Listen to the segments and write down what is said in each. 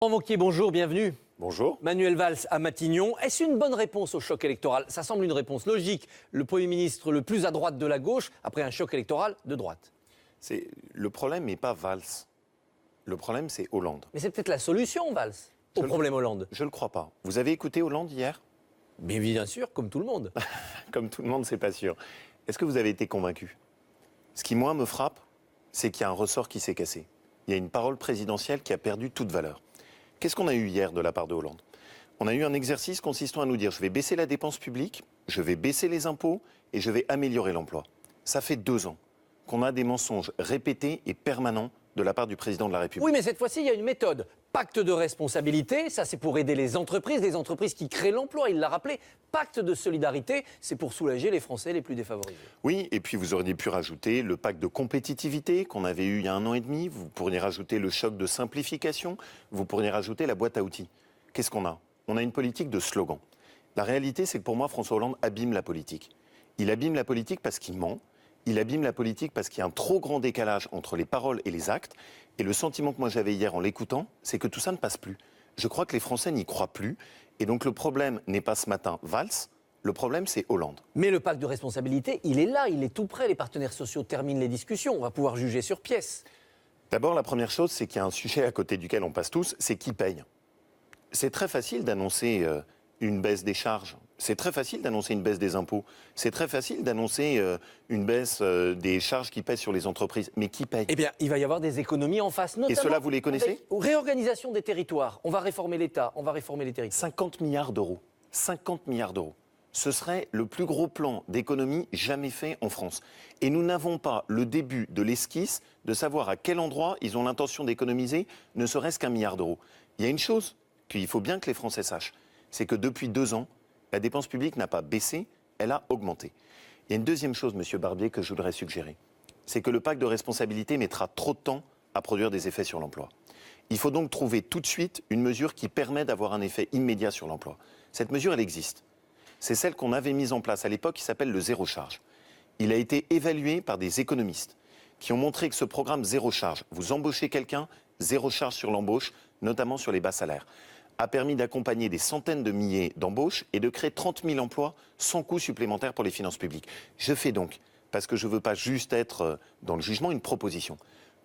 Laurent Wauquiez, bonjour, bienvenue. Bonjour. Manuel Valls à Matignon. Est-ce une bonne réponse au choc électoral? Ça semble une réponse logique. Le Premier ministre le plus à droite de la gauche, après un choc électoral de droite. Le problème n'est pas Valls. Le problème, c'est Hollande. Mais c'est peut-être la solution, Valls, au problème Hollande. Je ne le crois pas. Vous avez écouté Hollande hier? Mais bien sûr, comme tout le monde. Comme tout le monde, c'est pas sûr. Est-ce que vous avez été convaincu? Ce qui, moi, me frappe, c'est qu'il y a un ressort qui s'est cassé. Il y a une parole présidentielle qui a perdu toute valeur. Qu'est-ce qu'on a eu hier de la part de Hollande? On a eu un exercice consistant à nous dire « je vais baisser la dépense publique, je vais baisser les impôts et je vais améliorer l'emploi ». Ça fait 2 ans qu'on a des mensonges répétés et permanents de la part du président de la République. Oui, mais cette fois-ci, il y a une méthode. Pacte de responsabilité, ça c'est pour aider les entreprises qui créent l'emploi, il l'a rappelé. Pacte de solidarité, c'est pour soulager les Français les plus défavorisés. Oui, et puis vous auriez pu rajouter le pacte de compétitivité qu'on avait eu il y a 1 an et demi, vous pourriez rajouter le choc de simplification, vous pourriez rajouter la boîte à outils. Qu'est-ce qu'on a? On a une politique de slogan. La réalité, c'est que pour moi, François Hollande abîme la politique. Il abîme la politique parce qu'il ment. Il abîme la politique parce qu'il y a un trop grand décalage entre les paroles et les actes. Et le sentiment que moi j'avais hier en l'écoutant, c'est que tout ça ne passe plus. Je crois que les Français n'y croient plus. Et donc le problème n'est pas ce matin Valls, le problème c'est Hollande. Mais le pacte de responsabilité, il est là, il est tout prêt. Les partenaires sociaux terminent les discussions. On va pouvoir juger sur pièce. D'abord, la première chose, c'est qu'il y a un sujet à côté duquel on passe tous, c'est qui paye. C'est très facile d'annoncer une baisse des charges. C'est très facile d'annoncer une baisse des impôts. C'est très facile d'annoncer une baisse des charges qui pèsent sur les entreprises. Mais qui paye? Eh bien, il va y avoir des économies en face, notamment. Et cela, vous les connaissez? Réorganisation des territoires. On va réformer l'État, on va réformer les territoires. 50 milliards d'euros. 50 milliards d'euros. Ce serait le plus gros plan d'économie jamais fait en France. Et nous n'avons pas le début de l'esquisse de savoir à quel endroit ils ont l'intention d'économiser ne serait-ce qu'1 milliard d'euros. Il y a une chose qu'il faut bien que les Français sachent, c'est que depuis 2 ans, la dépense publique n'a pas baissé, elle a augmenté. Il y a une deuxième chose, Monsieur Barbier, que je voudrais suggérer. C'est que le pacte de responsabilité mettra trop de temps à produire des effets sur l'emploi. Il faut donc trouver tout de suite une mesure qui permet d'avoir un effet immédiat sur l'emploi. Cette mesure, elle existe. C'est celle qu'on avait mise en place à l'époque qui s'appelle le zéro charge. Il a été évalué par des économistes qui ont montré que ce programme zéro charge, vous embauchez quelqu'un, zéro charge sur l'embauche, notamment sur les bas salaires, a permis d'accompagner des centaines de milliers d'embauches et de créer 30 000 emplois sans coût supplémentaire pour les finances publiques. Je fais donc, parce que je ne veux pas juste être dans le jugement, une proposition,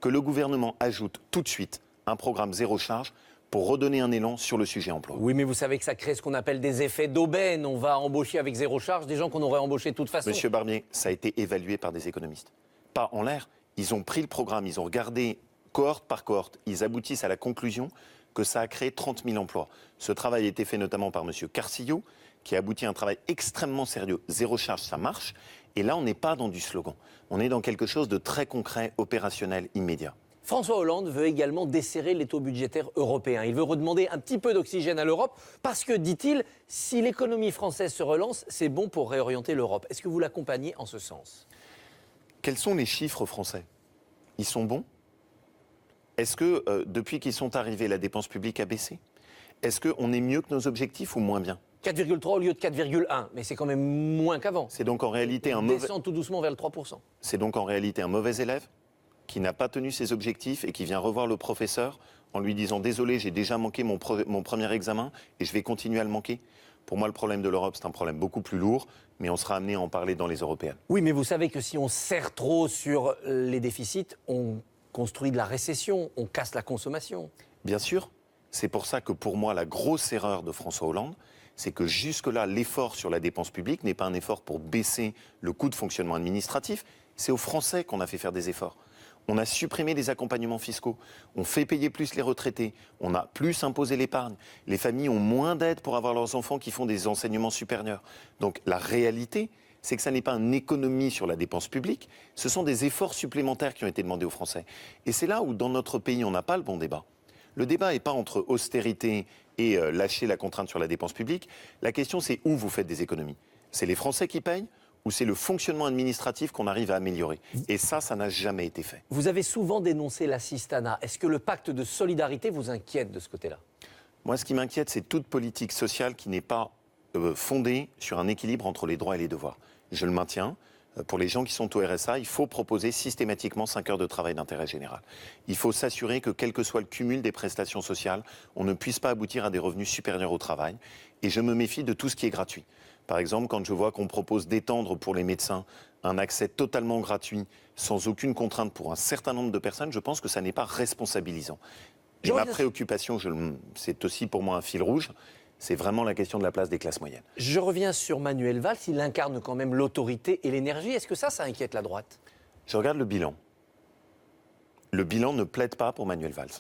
que le gouvernement ajoute tout de suite un programme zéro charge pour redonner un élan sur le sujet emploi. Oui, mais vous savez que ça crée ce qu'on appelle des effets d'aubaine. On va embaucher avec zéro charge des gens qu'on aurait embauchés de toute façon. Monsieur Barnier, ça a été évalué par des économistes. Pas en l'air. Ils ont pris le programme, ils ont regardé cohorte par cohorte. Ils aboutissent à la conclusion que ça a créé 30 000 emplois. Ce travail a été fait notamment par M. Carcillo, qui a abouti à un travail extrêmement sérieux. Zéro charge, ça marche. Et là, on n'est pas dans du slogan. On est dans quelque chose de très concret, opérationnel, immédiat. François Hollande veut également desserrer les taux budgétaires européens. Il veut redemander un petit peu d'oxygène à l'Europe parce que, dit-il, si l'économie française se relance, c'est bon pour réorienter l'Europe. Est-ce que vous l'accompagnez en ce sens? Quels sont les chiffres français? Ils sont bons? Est-ce que, depuis qu'ils sont arrivés, la dépense publique a baissé? Est-ce qu'on est mieux que nos objectifs ou moins bien? 4,3 au lieu de 4,1, mais c'est quand même moins qu'avant. C'est donc en réalité On descend tout doucement vers le 3%. C'est donc en réalité un mauvais élève qui n'a pas tenu ses objectifs et qui vient revoir le professeur en lui disant « Désolé, j'ai déjà manqué mon premier examen et je vais continuer à le manquer ». Pour moi, le problème de l'Europe, c'est un problème beaucoup plus lourd, mais on sera amené à en parler dans les européennes. Oui, mais vous savez que si on serre trop sur les déficits, on construit de la récession, on casse la consommation. Bien sûr, c'est pour ça que pour moi, la grosse erreur de François Hollande, c'est que jusque-là, l'effort sur la dépense publique n'est pas un effort pour baisser le coût de fonctionnement administratif, c'est aux Français qu'on a fait faire des efforts. On a supprimé les accompagnements fiscaux, on fait payer plus les retraités, on a plus imposé l'épargne, les familles ont moins d'aide pour avoir leurs enfants qui font des enseignements supérieurs. Donc la réalité, c'est que ça n'est pas une économie sur la dépense publique, ce sont des efforts supplémentaires qui ont été demandés aux Français. Et c'est là où, dans notre pays, on n'a pas le bon débat. Le débat n'est pas entre austérité et lâcher la contrainte sur la dépense publique. La question, c'est où vous faites des économies. C'est les Français qui payent ou c'est le fonctionnement administratif qu'on arrive à améliorer. Et ça n'a jamais été fait. Vous avez souvent dénoncé l'assistanat. Est-ce que le pacte de solidarité vous inquiète de ce côté-là? Moi, ce qui m'inquiète, c'est toute politique sociale qui n'est pas fondée sur un équilibre entre les droits et les devoirs. Je le maintiens. pour les gens qui sont au RSA, il faut proposer systématiquement 5 heures de travail d'intérêt général. Il faut s'assurer que quel que soit le cumul des prestations sociales, on ne puisse pas aboutir à des revenus supérieurs au travail. Et je me méfie de tout ce qui est gratuit. Par exemple, quand je vois qu'on propose d'étendre pour les médecins un accès totalement gratuit, sans aucune contrainte pour un certain nombre de personnes, je pense que ça n'est pas responsabilisant. Et ma préoccupation, c'est aussi pour moi un fil rouge, c'est vraiment la question de la place des classes moyennes. Je reviens sur Manuel Valls, il incarne quand même l'autorité et l'énergie. Est-ce que ça inquiète la droite? Je regarde le bilan. Le bilan ne plaide pas pour Manuel Valls.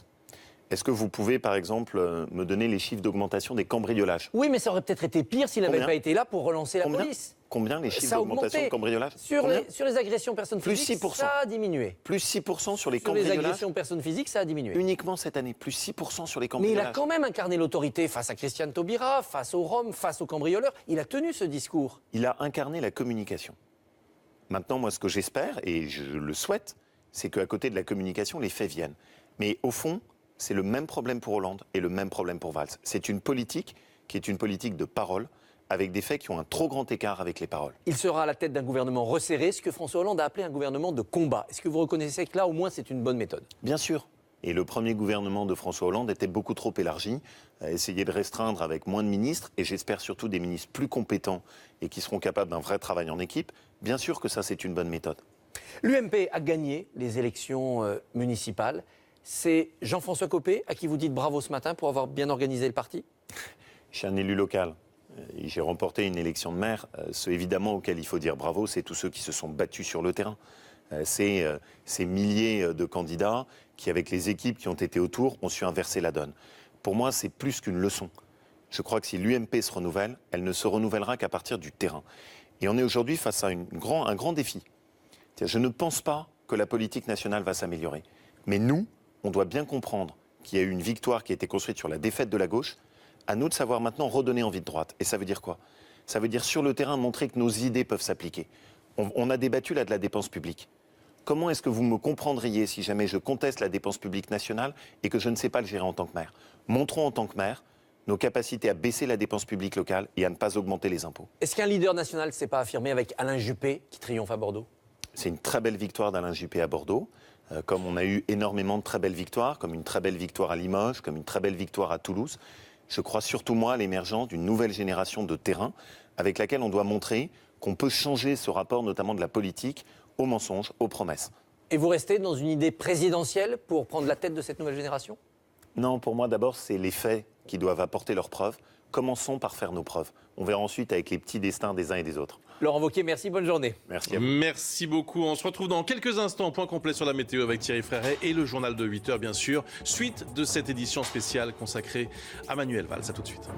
Est-ce que vous pouvez, par exemple, me donner les chiffres d'augmentation des cambriolages? Oui, mais ça aurait peut-être été pire s'il n'avait pas été là pour relancer la police. Combien les chiffres d'augmentation de cambriolage? Sur les agressions personnes physiques, plus 6%. Ça a diminué. Plus 6% sur les cambriolages. Sur les agressions personnes physiques, ça a diminué. Uniquement cette année, plus 6% sur les cambriolages. Mais il a quand même incarné l'autorité face à Christiane Taubira, face aux Roms, face aux cambrioleurs. Il a tenu ce discours. Il a incarné la communication. Maintenant, moi, ce que j'espère, et je le souhaite, c'est qu'à côté de la communication, les faits viennent. Mais au fond, c'est le même problème pour Hollande et le même problème pour Valls. C'est une politique qui est une politique de parole, avec des faits qui ont un trop grand écart avec les paroles. Il sera à la tête d'un gouvernement resserré, ce que François Hollande a appelé un gouvernement de combat. Est-ce que vous reconnaissez que là, au moins, c'est une bonne méthode? Bien sûr. Et le premier gouvernement de François Hollande était beaucoup trop élargi, a essayé de restreindre avec moins de ministres, et j'espère surtout des ministres plus compétents et qui seront capables d'un vrai travail en équipe. Bien sûr que ça, c'est une bonne méthode. L'UMP a gagné les élections municipales. C'est Jean-François Copé à qui vous dites bravo ce matin pour avoir bien organisé le parti? Je suis un élu local. J'ai remporté une élection de maire. Ceux évidemment auxquels il faut dire bravo, c'est tous ceux qui se sont battus sur le terrain. C'est ces milliers de candidats qui, avec les équipes qui ont été autour, ont su inverser la donne. Pour moi, c'est plus qu'une leçon. Je crois que si l'UMP se renouvelle, elle ne se renouvellera qu'à partir du terrain. Et on est aujourd'hui face à un grand défi. Je ne pense pas que la politique nationale va s'améliorer. Mais nous, on doit bien comprendre qu'il y a eu une victoire qui a été construite sur la défaite de la gauche. À nous de savoir maintenant redonner envie de droite. Et ça veut dire quoi? Ça veut dire sur le terrain montrer que nos idées peuvent s'appliquer. On a débattu là de la dépense publique. Comment est-ce que vous me comprendriez si jamais je conteste la dépense publique nationale et que je ne sais pas le gérer en tant que maire? Montrons en tant que maire nos capacités à baisser la dépense publique locale et à ne pas augmenter les impôts. Est-ce qu'un leader national ne s'est pas affirmé avec Alain Juppé qui triomphe à Bordeaux? C'est une très belle victoire d'Alain Juppé à Bordeaux. Comme on a eu énormément de très belles victoires, comme une très belle victoire à Limoges, comme une très belle victoire à Toulouse. Je crois surtout, moi, à l'émergence d'une nouvelle génération de terrain avec laquelle on doit montrer qu'on peut changer ce rapport, notamment de la politique, aux mensonges, aux promesses. Et vous restez dans une idée présidentielle pour prendre la tête de cette nouvelle génération? Non, pour moi, d'abord, c'est les faits qui doivent apporter leurs preuves. Commençons par faire nos preuves. On verra ensuite avec les petits destins des uns et des autres. Laurent Wauquiez, merci, bonne journée. Merci à vous. Merci beaucoup. On se retrouve dans quelques instants. Point complet sur la météo avec Thierry Fréret et le journal de 8h, bien sûr. Suite de cette édition spéciale consacrée à Manuel Valls. À tout de suite.